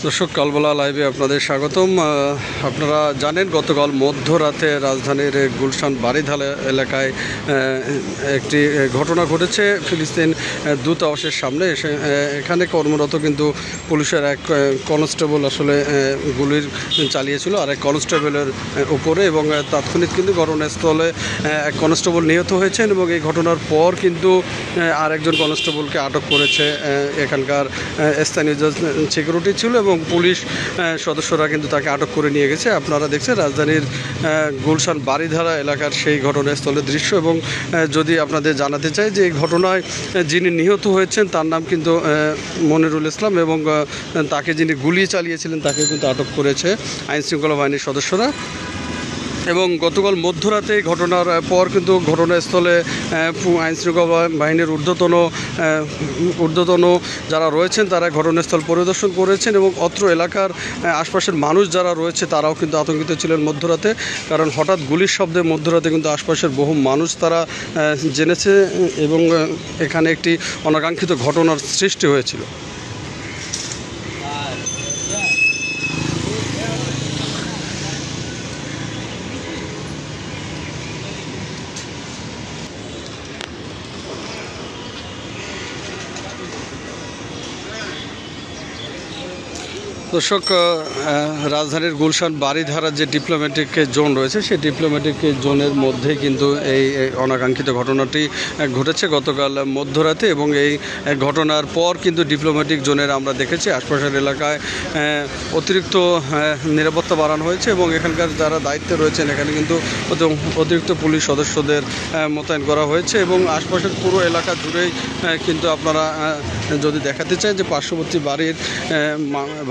দর্শক, কালবেলা লাইভে আপনাদের স্বাগতম। আপনারা জানেন গতকাল মধ্যরাতে রাজধানীর গুলশান বারিধারা এলাকায় একটি ঘটনা ঘটেছে ফিলিস্তিন দূতাবাসের সামনে। এখানে কর্মরত কিন্তু পুলিশের এক কনস্টেবল আসলে গুলির চালিয়েছিল আর এক কনস্টেবলের উপরে, এবং তাৎক্ষণিক কিন্তু ঘটনাস্থলে এক কনস্টেবল নিহত হয়েছেন এবং এই ঘটনার পর কিন্তু আরেকজন কনস্টেবলকে আটক করেছে এখানকার স্থানীয় সিকিউরিটি ছিল, এবং পুলিশ সদস্যরা কিন্তু তাকে আটক করে নিয়ে গেছে। আপনারা দেখছেন রাজধানীর গুলশান বারিধারা এলাকার সেই ঘটনাস্থলের দৃশ্য। এবং যদি আপনাদের জানাতে চাই যে এই ঘটনায় যিনি নিহত হয়েছেন তার নাম কিন্তু মনিরুল ইসলাম, এবং তাকে যিনি গুলি চালিয়েছিলেন তাকে কিন্তু আটক করেছে আইনশৃঙ্খলা বাহিনীর সদস্যরা। এবং গতকাল মধ্যরাতে ঘটনার পর কিন্তু ঘটনাস্থলে আইনশৃঙ্খলা বাহিনীর ঊর্ধ্বতন যারা রয়েছেন তারা ঘটনাস্থল পরিদর্শন করেছেন, এবং অত্র এলাকার আশপাশের মানুষ যারা রয়েছে তারাও কিন্তু আতঙ্কিত ছিলেন মধ্যরাতে, কারণ হঠাৎ গুলির শব্দে মধ্যরাতে কিন্তু আশপাশের বহু মানুষ তারা জেনেছে এবং এখানে একটি অনাকাঙ্ক্ষিত ঘটনার সৃষ্টি হয়েছিল। দর্শক, রাজধানীর গুলশান বারিধারার যে ডিপ্লোম্যাটিক জোন রয়েছে সেই ডিপ্লোম্যাটিক জোনের মধ্যে কিন্তু এই অনাকাঙ্ক্ষিত ঘটনাটি ঘটেছে গতকাল মধ্যরাতে, এবং এই ঘটনার পর কিন্তু ডিপ্লোম্যাটিক জোনের আমরা দেখেছি আশপাশের এলাকায় অতিরিক্ত নিরাপত্তা বাড়ানো হয়েছে, এবং এখানকার যারা দায়িত্বে রয়েছেন এখানে কিন্তু অতিরিক্ত পুলিশ সদস্যদের মোতায়েন করা হয়েছে, এবং আশপাশের পুরো এলাকা জুড়েই কিন্তু আপনারা যদি দেখাতে চান যে পার্শ্ববর্তী বাড়ির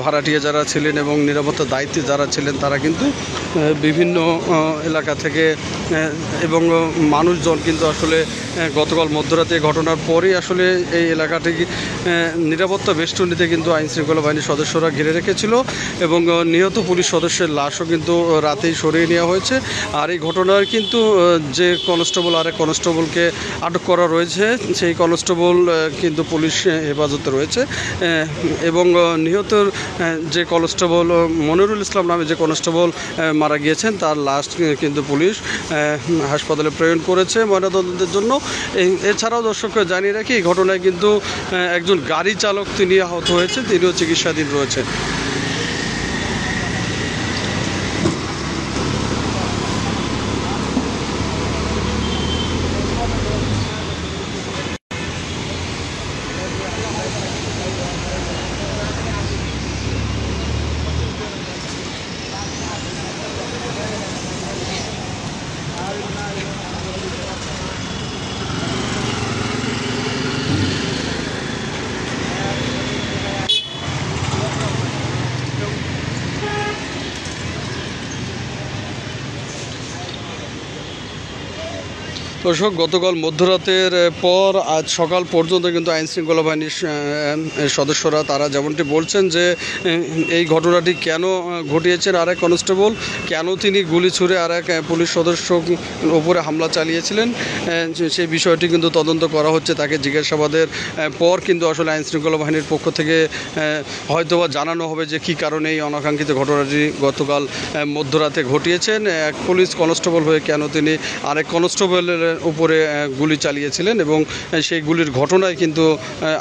ভাড়াটিয়া যারা ছিলেন এবং নিরাপত্তা দায়িত্বে যারা ছিলেন তারা কিন্তু বিভিন্ন এলাকা থেকে এবং মানুষজন কিন্তু আসলে গতকাল মধ্যরাতে ঘটনার পরেই আসলে এই এলাকাটি নিরাপত্তা বেষ্টনীতে কিন্তু আইনশৃঙ্খলা বাহিনীর সদস্যরা ঘিরে রেখেছিল, এবং নিহত পুলিশ সদস্যের লাশও কিন্তু রাতেই সরিয়ে নেওয়া হয়েছে। আর এই ঘটনার কিন্তু যে কনস্টেবল আরেক কনস্টেবলকে আটক করা রয়েছে সেই কনস্টেবল কিন্তু পুলিশ হেফাজতে রয়েছে, এবং নিহতর যে কনস্টেবল মনিরুল ইসলাম নামে যে কনস্টেবল মারা গিয়েছেন তার লাশ কিন্তু পুলিশ হাসপাতালে প্রেরণ করেছে ময়নাতদন্তের জন্য। এছাড়াও দর্শক জানিয়ে রাখি এই ঘটনায় কিন্তু একজন গাড়ি চালক তিনি আহত হয়েছে, তিনিও চিকিৎসাধীন রয়েছেন। দর্শক, গতকাল মধ্যরাতের পর আজ সকাল পর্যন্ত কিন্তু আইনশৃঙ্খলা বাহিনীর সদস্যরা তারা যেমনটি বলছেন যে এই ঘটনাটি কেন ঘটিয়েছেন আরেক কনস্টেবল, কেন তিনি গুলি ছুঁড়ে আরেক পুলিশ সদস্য ওপরে হামলা চালিয়েছিলেন সেই বিষয়টি কিন্তু তদন্ত করা হচ্ছে। তাকে জিজ্ঞাসাবাদের পর কিন্তু আসলে আইনশৃঙ্খলা বাহিনীর পক্ষ থেকে হয়তোবা জানানো হবে যে কী কারণে এই অনাকাঙ্ক্ষিত ঘটনাটি গতকাল মধ্যরাতে ঘটিয়েছেন। এক পুলিশ কনস্টেবল হয়ে কেন তিনি আরেক কনস্টেবলের উপরে গুলি চালিয়েছিলেন, এবং সেই গুলির ঘটনায় কিন্তু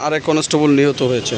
আরেক কনস্টেবল নিহত হয়েছে।